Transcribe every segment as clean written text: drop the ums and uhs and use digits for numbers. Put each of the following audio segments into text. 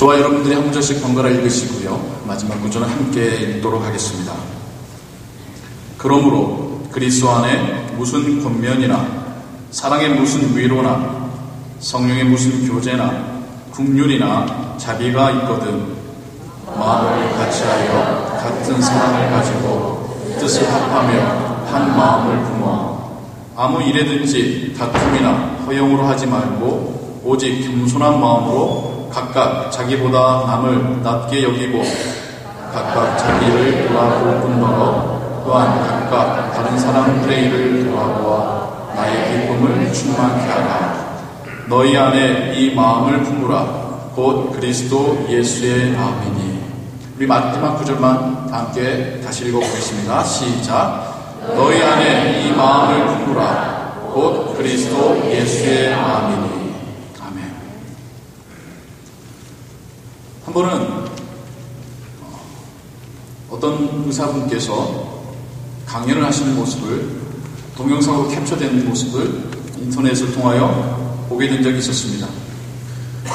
저와 여러분들이 한 구절씩 번갈아 읽으시고요. 마지막 구절은 함께 읽도록 하겠습니다. 그러므로 그리스도 안에 무슨 권면이나 사랑의 무슨 위로나 성령의 무슨 교제나 긍휼이나 자비가 있거든 마음을 같이하여 같은 사랑을 가지고 뜻을 합하며 한 마음을 품어 아무 일에든지 다툼이나 허영으로 하지 말고 오직 겸손한 마음으로 각각 자기보다 남을 낮게 여기고 각각 자기를 도와볼 뿐더러 또한 각각 다른 사람들의 일을 도와보아 나의 기쁨을 충만케 하라. 너희 안에 이 마음을 품으라. 곧 그리스도 예수의 마음이니. 우리 마지막 구절만 함께 다시 읽어보겠습니다. 시작. 너희 안에 이 마음을 품으라. 곧 그리스도 예수의 마음이니. 아멘. 한 번은 어떤 의사분께서 강연을 하시는 모습을 동영상으로 캡처된 모습을 인터넷을 통하여 보게 된 적이 있었습니다.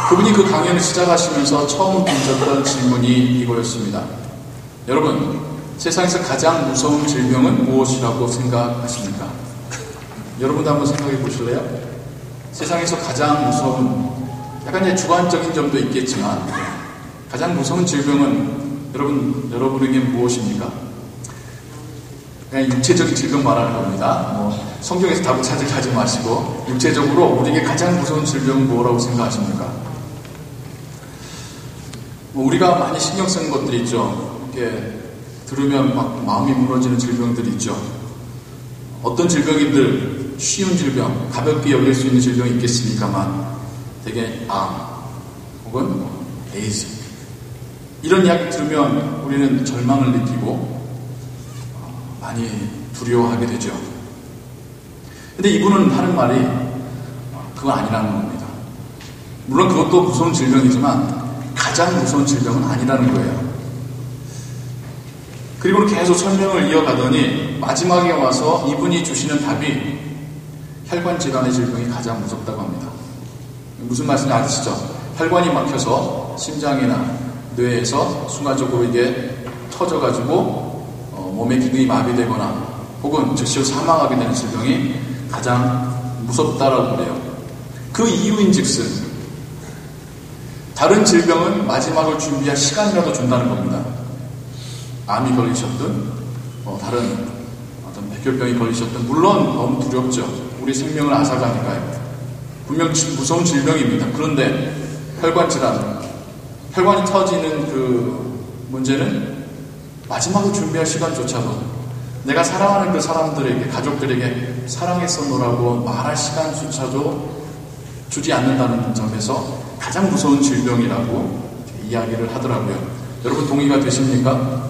그분이 그 강연을 시작하시면서 처음 던졌던 질문이 이거였습니다. 여러분, 세상에서 가장 무서운 질병은 무엇이라고 생각하십니까? 여러분도 한번 생각해 보실래요? 세상에서 가장 무서운, 약간 이제 주관적인 점도 있겠지만 가장 무서운 질병은 여러분에게 무엇입니까? 그냥 육체적인 질병 말하는 겁니다. 성경에서 답을 찾으지 마시고 육체적으로 우리에게 가장 무서운 질병은 뭐라고 생각하십니까? 우리가 많이 신경 쓰는 것들이 있죠. 이렇게 들으면 막 마음이 무너지는 질병들이 있죠. 어떤 질병인들 쉬운 질병, 가볍게 여길 수 있는 질병이 있겠습니까만 되게 암 혹은 에이즈 이런 이야기 들으면 우리는 절망을 느끼고 많이 두려워하게 되죠. 근데 이분은 하는 말이 그건 아니라는 겁니다. 물론 그것도 무서운 질병이지만 가장 무서운 질병은 아니라는 거예요. 그리고 계속 설명을 이어가더니 마지막에 와서 이분이 주시는 답이 혈관 질환의 질병이 가장 무섭다고 합니다. 무슨 말씀인지 아시죠? 혈관이 막혀서 심장이나 뇌에서 순간적으로 이게 터져가지고 몸의 기능이 마비되거나 혹은 즉시 사망하게 되는 질병이 가장 무섭다라고 그래요. 그 이유인즉슨 다른 질병은 마지막을 준비할 시간이라도 준다는 겁니다. 암이 걸리셨든 다른 어떤 백혈병이 걸리셨든 물론 너무 두렵죠. 우리 생명을 앗아가니까요. 분명 무서운 질병입니다. 그런데 혈관 질환, 혈관이 터지는 그 문제는 마지막을 준비할 시간조차도 내가 사랑하는 그 사람들에게, 가족들에게 사랑했었노라고 말할 시간조차도 주지 않는다는 점에서 가장 무서운 질병이라고 이야기를 하더라고요. 여러분 동의가 되십니까?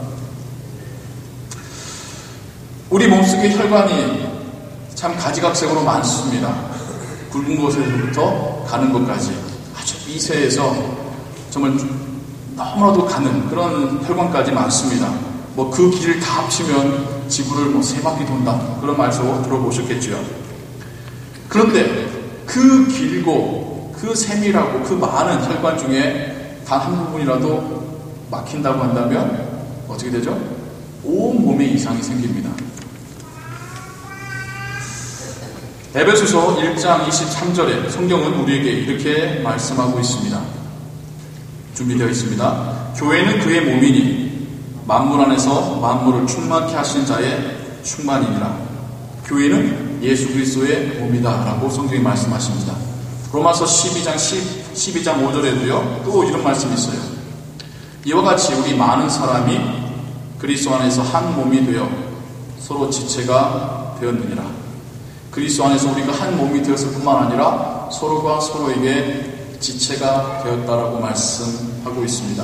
우리 몸속의 혈관이 참 가지각색으로 많습니다. 굵은 곳에서부터 가는 것까지 아주 미세해서 정말 너무나도 가는 그런 혈관까지 많습니다. 그 길을 다 합치면 지구를 3바퀴 돈다. 그런 말씀 들어보셨겠죠. 그런데 그 길고 그 세밀하고 그 많은 혈관 중에 단 한 부분이라도 막힌다고 한다면 어떻게 되죠? 온 몸에 이상이 생깁니다. 에베소서 1장 23절에 성경은 우리에게 이렇게 말씀하고 있습니다. 준비되어 있습니다. 교회는 그의 몸이니 만물 안에서 만물을 충만케 하신 자의 충만이니라. 교회는 예수 그리스도의 몸이다 라고 성경이 말씀하십니다. 로마서 12장 5절에도요 또 이런 말씀이 있어요. 이와 같이 우리 많은 사람이 그리스도 안에서 한 몸이 되어 서로 지체가 되었느니라. 그리스도 안에서 우리가 한 몸이 되었을 뿐만 아니라 서로가 서로에게 지체가 되었다라고 말씀하고 있습니다.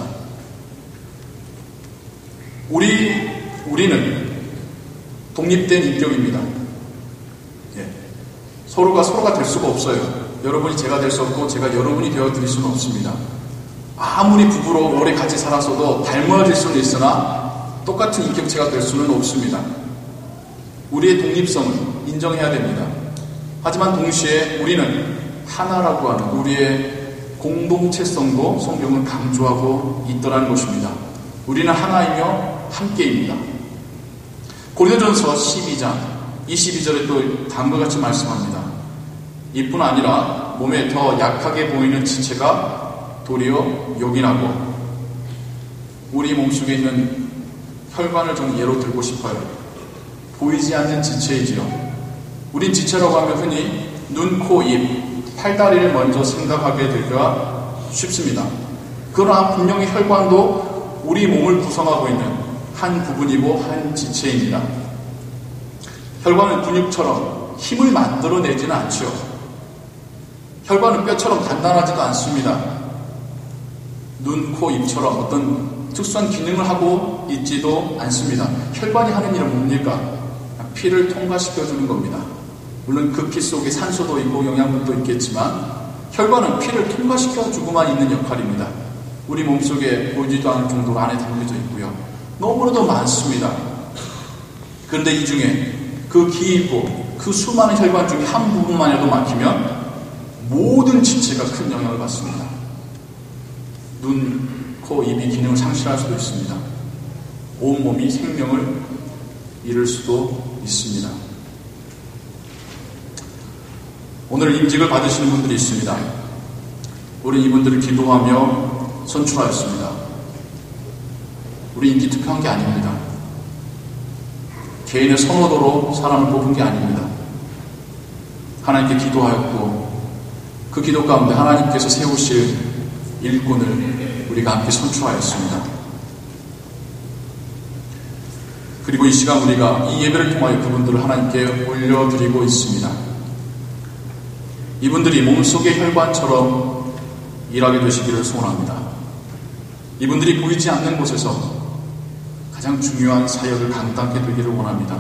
우리는 독립된 인격입니다. 서로가 될 수가 없어요. 여러분이 제가 될 수 없고 제가 여러분이 되어드릴 수는 없습니다. 아무리 부부로 오래 같이 살았어도 닮아질 수는 있으나 똑같은 인격체가 될 수는 없습니다. 우리의 독립성을 인정해야 됩니다. 하지만 동시에 우리는 하나라고 하는 우리의 공동체성도 성경은 강조하고 있더라는 것입니다. 우리는 하나이며 함께입니다. 고린도전서 12장 22절에 또 다음과 같이 말씀합니다. 이뿐 아니라 몸에 더 약하게 보이는 지체가 도리어 요긴하고, 우리 몸속에 있는 혈관을 좀 예로 들고 싶어요. 보이지 않는 지체이지요. 우린 지체라고 하면 흔히 눈, 코, 입, 팔다리를 먼저 생각하게 되기가 쉽습니다. 그러나 분명히 혈관도 우리 몸을 구성하고 있는 한 부분이고 한 지체입니다. 혈관은 근육처럼 힘을 만들어내지는 않죠. 혈관은 뼈처럼 단단하지도 않습니다. 눈, 코, 입처럼 어떤 특수한 기능을 하고 있지도 않습니다. 혈관이 하는 일은 뭡니까? 피를 통과시켜주는 겁니다. 물론 그 피 속에 산소도 있고 영양분도 있겠지만 혈관은 피를 통과시켜주고만 있는 역할입니다. 우리 몸속에 보이지도 않을 정도로 안에 담겨져 있고요. 너무나도 많습니다. 그런데 이 중에 그 깊고 그 수많은 혈관 중에 한 부분만이라도 막히면 모든 지체가 큰 영향을 받습니다. 눈, 코, 입이 기능을 상실할 수도 있습니다. 온몸이 생명을 잃을 수도 있습니다. 오늘 임직을 받으시는 분들이 있습니다. 우리 이분들을 기도하며 선출하였습니다. 우리 인기 투표한 게 아닙니다. 개인의 선호도로 사람을 뽑은 게 아닙니다. 하나님께 기도하였고 그 기도 가운데 하나님께서 세우실 일꾼을 우리가 함께 선출하였습니다. 그리고 이 시간 우리가 이 예배를 통하여 그분들을 하나님께 올려드리고 있습니다. 이분들이 몸속의 혈관처럼 일하게 되시기를 소원합니다. 이분들이 보이지 않는 곳에서 가장 중요한 사역을 감당하게 되기를 원합니다.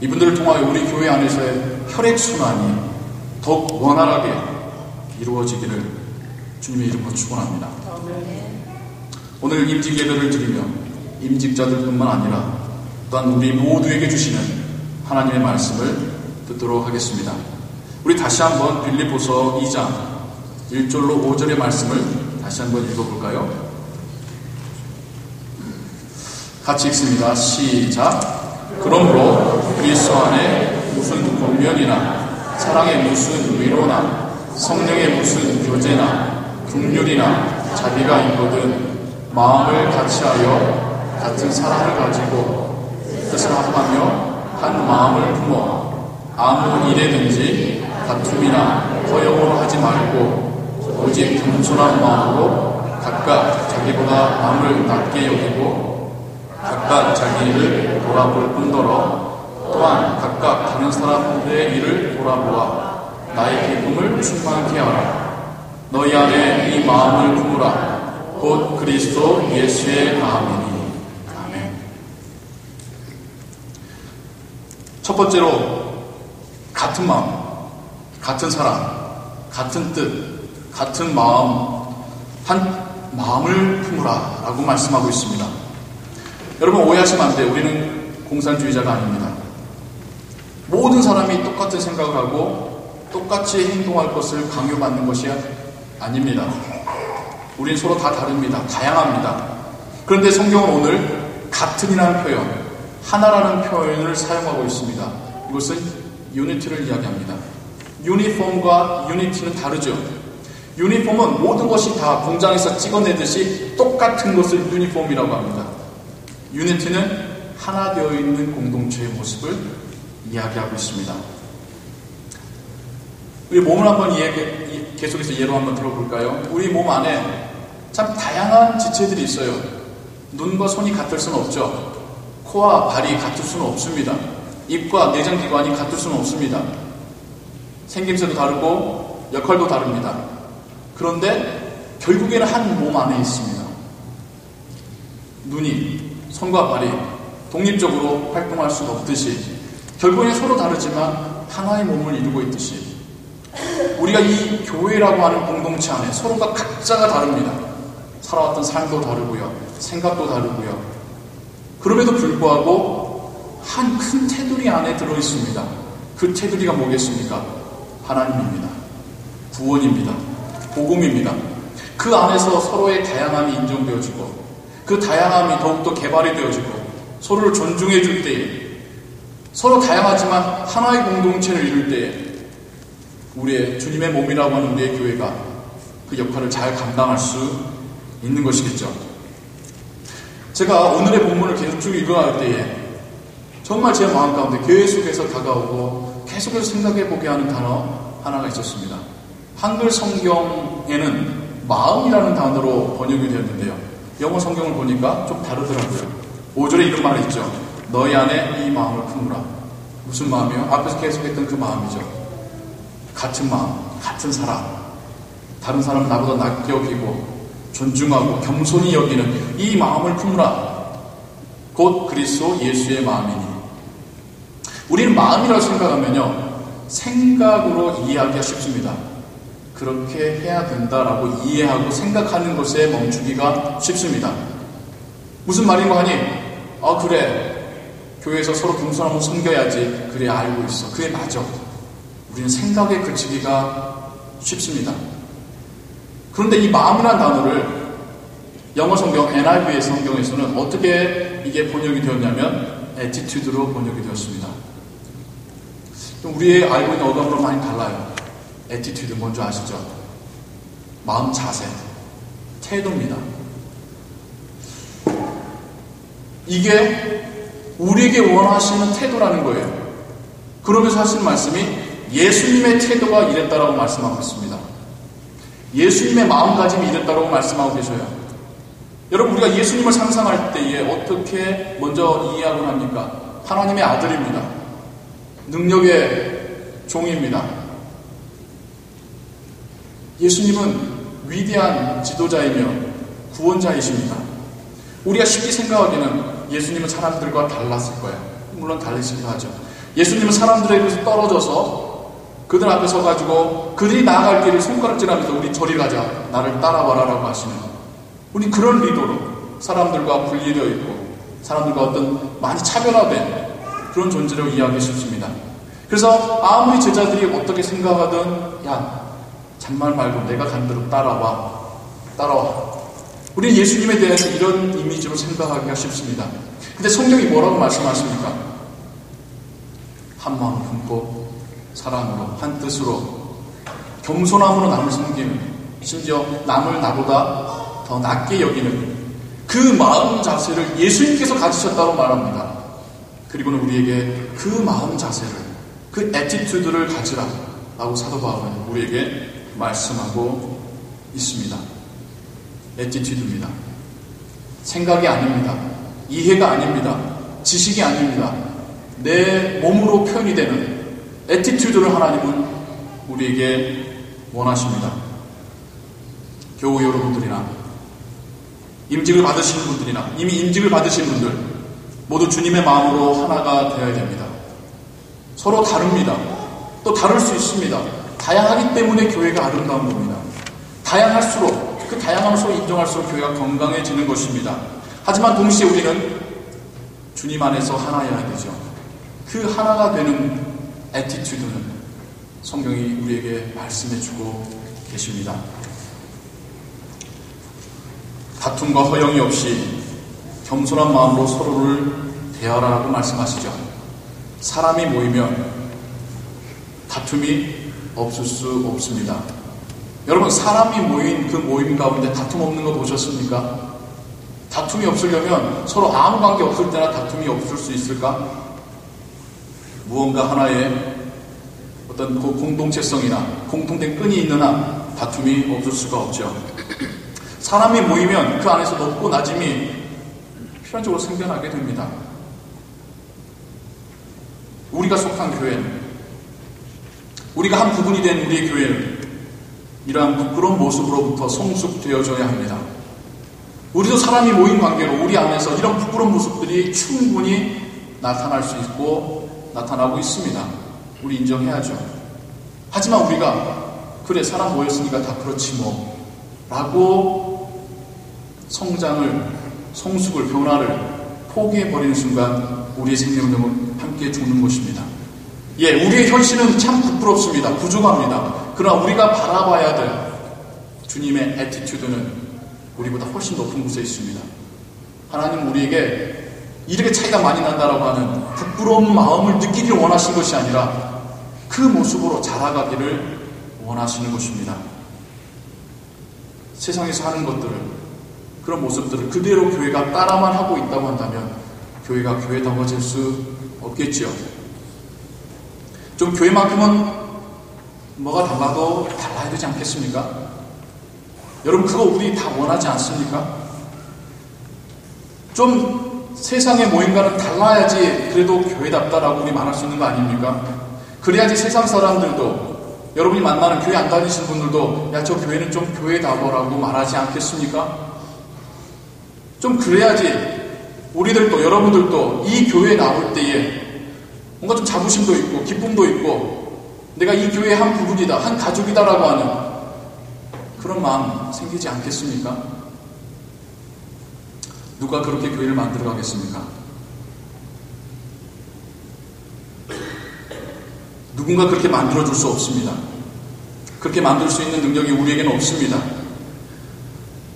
이분들을 통하여 우리 교회 안에서의 혈액순환이 더욱 원활하게 이루어지기를 주님의 이름으로 축원합니다. 오늘 임직 예배를 드리며 임직자들뿐만 아니라 또한 우리 모두에게 주시는 하나님의 말씀을 듣도록 하겠습니다. 우리 다시 한번 빌립보서 2장 1절로 5절의 말씀을 다시 한번 읽어볼까요? 같이 읽습니다. 시작. 그러므로 그리스도 안에 무슨 권면이나 사랑의 무슨 위로나 성령의 무슨 교제나 긍휼이나 자비가 있거든 마음을 같이하여 같은 사랑을 가지고 뜻을 합하며 한 마음을 품어 아무 일에든지 다툼이나 허영으로 하지 말고 오직 겸손한 마음으로 각각 자기보다 남을 낮게 여기고 각각 자기 일을 돌아볼 뿐더러 또한 각각 다른 사람들의 일을 돌아보아 나의 기쁨을 충만케 하라. 너희 안에 이 마음을 품으라. 곧 그리스도 예수의 마음이니. 아멘. 첫 번째로 같은 마음, 같은 사랑, 같은 뜻, 같은 마음, 한 마음을 품으라 라고 말씀하고 있습니다. 여러분 오해하시면 안 돼요. 우리는 공산주의자가 아닙니다. 모든 사람이 똑같은 생각을 하고 똑같이 행동할 것을 강요받는 것이 아닙니다. 우린 서로 다 다릅니다. 다양합니다. 그런데 성경은 오늘 같은이라는 표현, 하나라는 표현을 사용하고 있습니다. 이것은 유니티를 이야기합니다. 유니폼과 유니티는 다르죠. 유니폼은 모든 것이 다 공장에서 찍어내듯이 똑같은 것을 유니폼이라고 합니다. 유니티는 하나 되어 있는 공동체의 모습을 이야기하고 있습니다. 우리 몸을 한번 계속해서 예로 한번 들어볼까요? 우리 몸 안에 참 다양한 지체들이 있어요. 눈과 손이 같을 수는 없죠. 코와 발이 같을 수는 없습니다. 입과 내장기관이 같을 수는 없습니다. 생김새도 다르고 역할도 다릅니다. 그런데 결국에는 한 몸 안에 있습니다. 눈이 손과 발이 독립적으로 활동할 수는 없듯이 결국에는 서로 다르지만 하나의 몸을 이루고 있듯이 우리가 이 교회라고 하는 공동체 안에 서로가 각자가 다릅니다. 살아왔던 삶도 다르고요. 생각도 다르고요. 그럼에도 불구하고 한 큰 테두리 안에 들어있습니다. 그 테두리가 뭐겠습니까? 하나님입니다. 구원입니다. 복음입니다. 그 안에서 서로의 다양함이 인정되어지고 그 다양함이 더욱더 개발이 되어지고 서로를 존중해 줄 때에 서로 다양하지만 하나의 공동체를 이룰 때에 우리의 주님의 몸이라고 하는 우리의 교회가 그 역할을 잘 감당할 수 있는 것이겠죠. 제가 오늘의 본문을 계속 쭉 읽어갈 때에 정말 제 마음 가운데 계속해서 다가오고 계속해서 생각해보게 하는 단어 하나가 있었습니다. 한글 성경에는 마음이라는 단어로 번역이 되었는데요. 영어 성경을 보니까 좀 다르더라고요. 5절에 이런 말이 있죠. 너희 안에 이 마음을 품으라. 무슨 마음이요? 앞에서 계속했던 그 마음이죠. 같은 마음, 같은 사람, 다른 사람은 나보다 낮게 여기고 존중하고 겸손히 여기는 이 마음을 품으라. 곧 그리스도 예수의 마음이니. 우리는 마음이라고 생각하면요, 생각으로 이해하기가 쉽습니다. 그렇게 해야 된다라고 이해하고 생각하는 것에 멈추기가 쉽습니다. 무슨 말인가 하니, 그래, 교회에서 서로 겸손하고 섬겨야지. 그래, 알고 있어. 그게 맞아. 우리는 생각에 그치기가 쉽습니다. 그런데 이 마음이라는 단어를 영어 성경 NIV의 성경에서는 어떻게 이게 번역이 되었냐면 attitude로 번역이 되었습니다. 우리의 알고 있는 어감으로 많이 달라요. attitude 뭔지 아시죠? 마음 자세, 태도입니다. 이게 우리에게 원하시는 태도라는 거예요. 그러면서 하시는 말씀이 예수님의 태도가 이랬다라고 말씀하고 있습니다. 예수님의 마음가짐이 이랬다라고 말씀하고 계셔요. 여러분, 우리가 예수님을 상상할 때에 어떻게 먼저 이해하곤 합니까? 하나님의 아들입니다. 능력의 종입니다. 예수님은 위대한 지도자이며 구원자이십니다. 우리가 쉽게 생각하기에는 예수님은 사람들과 달랐을 거예요. 물론 다르시기도 하죠. 예수님은 사람들에게서 떨어져서 그들 앞에 서가지고 그들이 나아갈 길을 손가락질하면서 우리 저리 가자, 나를 따라와라 라고 하시는, 우리 그런 리더로 사람들과 분리되어 있고 사람들과 어떤 많이 차별화된 그런 존재로 이해하기 쉽습니다. 그래서 아무리 제자들이 어떻게 생각하든 야, 잔말 말고 내가 간 대로 따라와. 우리는 예수님에 대해서 이런 이미지로 생각하기가 쉽습니다. 근데 성경이 뭐라고 말씀하십니까? 한 마음을 품고 사랑으로, 한 뜻으로, 겸손함으로 남을 섬기는, 심지어 남을 나보다 더 낮게 여기는 그 마음 자세를 예수님께서 가지셨다고 말합니다. 그리고는 우리에게 그 마음 자세를, 그 애티튜드를 가지라 라고 사도 바울은 우리에게 말씀하고 있습니다. 애티튜드입니다. 생각이 아닙니다. 이해가 아닙니다. 지식이 아닙니다. 내 몸으로 표현이 되는 애티튜드를 하나님은 우리에게 원하십니다. 교우 여러분들이나 임직을 받으신 분들이나 이미 임직을 받으신 분들 모두 주님의 마음으로 하나가 되어야 됩니다. 서로 다릅니다. 또 다를 수 있습니다. 다양하기 때문에 교회가 아름다운 겁니다. 다양할수록, 그 다양함을 서로 인정할수록 교회가 건강해지는 것입니다. 하지만 동시에 우리는 주님 안에서 하나여야 되죠. 그 하나가 되는 애티튜드는 성경이 우리에게 말씀해주고 계십니다. 다툼과 허영이 없이 겸손한 마음으로 서로를 대하라고 말씀하시죠. 사람이 모이면 다툼이 없을 수 없습니다. 여러분, 사람이 모인 그 모임 가운데 다툼 없는 거 보셨습니까? 다툼이 없으려면 서로 아무 관계 없을 때나 다툼이 없을 수 있을까? 무언가 하나의 어떤 공동체성이나 공통된 끈이 있는 한 다툼이 없을 수가 없죠. 사람이 모이면 그 안에서 높고 낮음이 필연적으로 생겨나게 됩니다. 우리가 속한 교회는, 우리가 한 부분이 된 우리의 교회는 이러한 부끄러운 모습으로부터 성숙되어져야 합니다. 우리도 사람이 모인 관계로 우리 안에서 이런 부끄러운 모습들이 충분히 나타날 수 있고 나타나고 있습니다. 우리 인정해야죠. 하지만 우리가 그래, 사람 모였으니까 다 그렇지 뭐 라고 성장을, 성숙을, 변화를 포기해버리는 순간 우리의 생명력은 함께 죽는 것입니다. 예, 우리의 현실은 참 부끄럽습니다. 부족합니다. 그러나 우리가 바라봐야 될 주님의 애티튜드는 우리보다 훨씬 높은 곳에 있습니다. 하나님 우리에게 이렇게 차이가 많이 난다라고 하는 부끄러운 마음을 느끼기를 원하신 것이 아니라 그 모습으로 자라가기를 원하시는 것입니다. 세상에서 하는 것들을, 그런 모습들을 그대로 교회가 따라만 하고 있다고 한다면 교회가 교회다워질 수 없겠지요. 좀 교회만큼은 뭐가 달라도 달라야 되지 않겠습니까? 여러분 그거 우리 다 원하지 않습니까? 좀 세상의 모임과는 달라야지 그래도 교회답다라고 우리 말할 수 있는 거 아닙니까? 그래야지 세상 사람들도, 여러분이 만나는 교회 안 다니시는 분들도 야, 저 교회는 좀 교회다워라고 말하지 않겠습니까? 좀 그래야지 우리들도, 여러분들도 이 교회에 나올 때에 뭔가 좀 자부심도 있고 기쁨도 있고 내가 이 교회의 한 부분이다, 한 가족이다라고 하는 그런 마음 생기지 않겠습니까? 누가 그렇게 교회를 만들어 가겠습니까? 누군가 그렇게 만들어줄 수 없습니다. 그렇게 만들 수 있는 능력이 우리에게는 없습니다.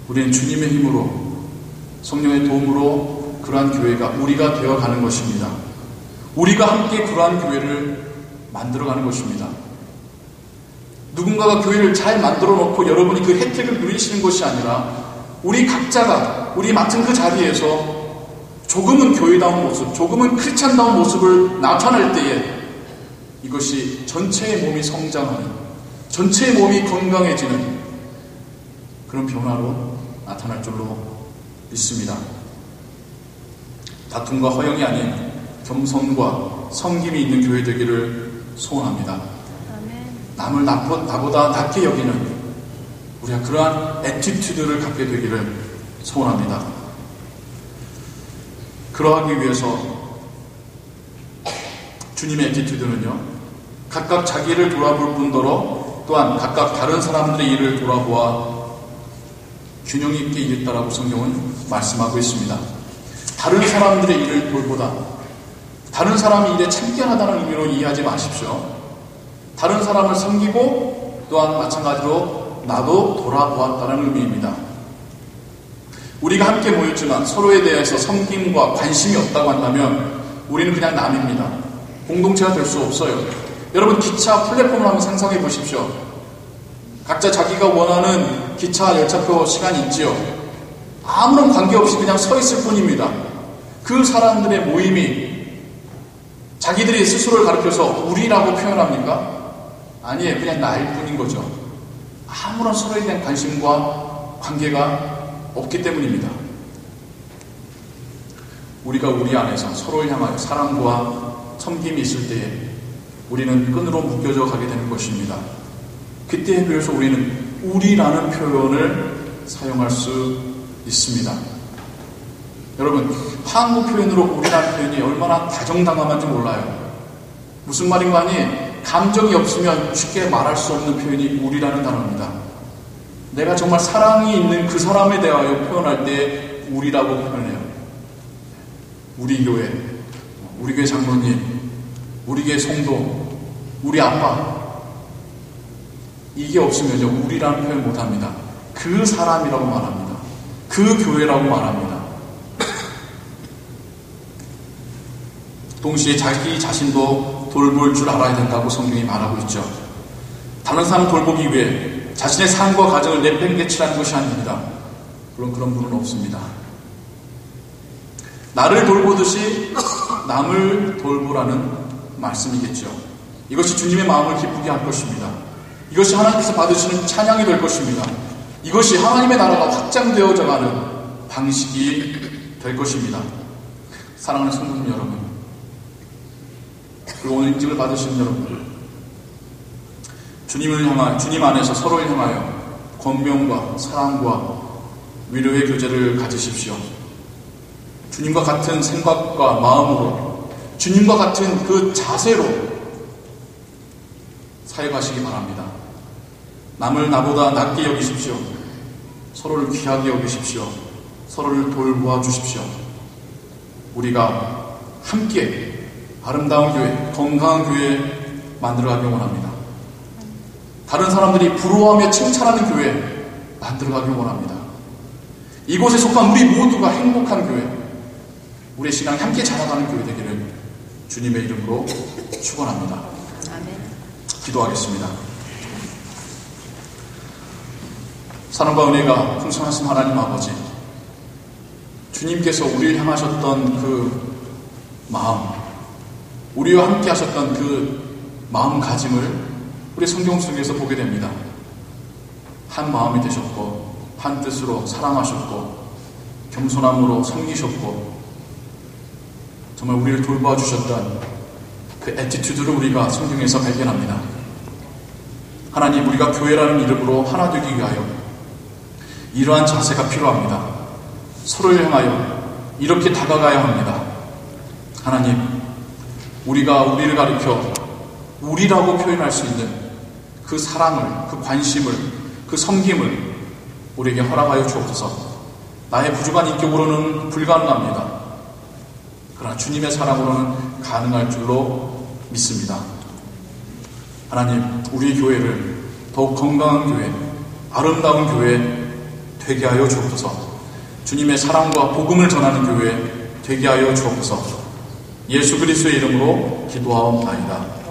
우리는 주님의 힘으로, 성령의 도움으로 그러한 교회가 우리가 되어가는 것입니다. 우리가 함께 그러한 교회를 만들어가는 것입니다. 누군가가 교회를 잘 만들어 놓고 여러분이 그 혜택을 누리시는 것이 아니라 우리 각자가 우리 맡은 그 자리에서 조금은 교회다운 모습, 조금은 크리스찬다운 모습을 나타낼 때에 이것이 전체의 몸이 성장하는, 전체의 몸이 건강해지는 그런 변화로 나타날 줄로 믿습니다. 다툼과 허영이 아닌 겸손과 섬김이 있는 교회 되기를 소원합니다. 남을 나보다 낮게 여기는 우리가 그러한 애티튜드를 갖게 되기를 소원합니다. 그러하기 위해서 주님의 애티튜드는요, 각각 자기를 돌아볼 뿐더러 또한 각각 다른 사람들의 일을 돌아보아 균형 있게 일했다라고 성경은 말씀하고 있습니다. 다른 사람들의 일을 돌보다, 다른 사람이 일에 참견하다는 의미로 이해하지 마십시오. 다른 사람을 섬기고 또한 마찬가지로 나도 돌아보았다는 의미입니다. 우리가 함께 모였지만 서로에 대해서 섬김과 관심이 없다고 한다면 우리는 그냥 남입니다. 공동체가 될 수 없어요. 여러분 기차 플랫폼을 한번 상상해 보십시오. 각자 자기가 원하는 기차 열차표 시간이 있지요. 아무런 관계없이 그냥 서 있을 뿐입니다. 그 사람들의 모임이 자기들이 스스로를 가리켜서 우리라고 표현합니까? 아니에요. 그냥 나일 뿐인 거죠. 아무런 서로에 대한 관심과 관계가 없기 때문입니다. 우리가 우리 안에서 서로를 향하여 사랑과 섬김이 있을 때에 우리는 끈으로 묶여져 가게 되는 것입니다. 그때에 비해서 우리는 우리라는 표현을 사용할 수 있습니다. 여러분, 한국 표현으로 우리라는 표현이 얼마나 다정다감한지 몰라요. 무슨 말인가 하니 감정이 없으면 쉽게 말할 수 없는 표현이 우리라는 단어입니다. 내가 정말 사랑이 있는 그 사람에 대하여 표현할 때 우리라고 표현해요. 우리 교회, 우리 교회 장로님, 우리 교회 성도, 우리 아빠, 이게 없으면요 우리라는 표현 못합니다. 그 사람이라고 말합니다. 그 교회라고 말합니다. 동시에 자기 자신도 돌볼 줄 알아야 된다고 성경이 말하고 있죠. 다른 사람 돌보기 위해 자신의 삶과 가정을 내팽개치라는 것이 아닙니다. 물론 그런 분은 없습니다. 나를 돌보듯이 남을 돌보라는 말씀이겠죠. 이것이 주님의 마음을 기쁘게 할 것입니다. 이것이 하나님께서 받으시는 찬양이 될 것입니다. 이것이 하나님의 나라가 확장되어져 가는 방식이 될 것입니다. 사랑하는 성도님 여러분, 그리고 오늘 인증을 받으시는 여러분, 주님 안에서 서로를 향하여 권면과 사랑과 위로의 교제를 가지십시오. 주님과 같은 생각과 마음으로, 주님과 같은 그 자세로 사역하시기 바랍니다. 남을 나보다 낮게 여기십시오. 서로를 귀하게 여기십시오. 서로를 돌보아 주십시오. 우리가 함께 아름다운 교회, 건강한 교회 만들어가기 원합니다. 다른 사람들이 부러워하며 칭찬하는 교회, 만들어가길 원합니다. 이곳에 속한 우리 모두가 행복한 교회, 우리의 신앙이 함께 자라가는 교회 되기를 주님의 이름으로 축원합니다. 아멘. 기도하겠습니다. 사랑과 은혜가 풍성하신 하나님 아버지, 주님께서 우리를 향하셨던 그 마음, 우리와 함께 하셨던 그 마음가짐을 우리 성경 속에서 보게 됩니다. 한 마음이 되셨고, 한 뜻으로 사랑하셨고, 겸손함으로 섬기셨고, 정말 우리를 돌봐주셨던 그 애티튜드를 우리가 성경에서 발견합니다. 하나님, 우리가 교회라는 이름으로 하나 되기 위하여 이러한 자세가 필요합니다. 서로를 향하여 이렇게 다가가야 합니다. 하나님, 우리가 우리를 가리켜 우리라고 표현할 수 있는 그 사랑을, 그 관심을, 그 섬김을 우리에게 허락하여 주옵소서. 나의 부족한 인격으로는 불가능합니다. 그러나 주님의 사랑으로는 가능할 줄로 믿습니다. 하나님, 우리 교회를 더욱 건강한 교회, 아름다운 교회 되게 하여 주옵소서. 주님의 사랑과 복음을 전하는 교회 되게 하여 주옵소서. 예수 그리스도의 이름으로 기도하옵나이다.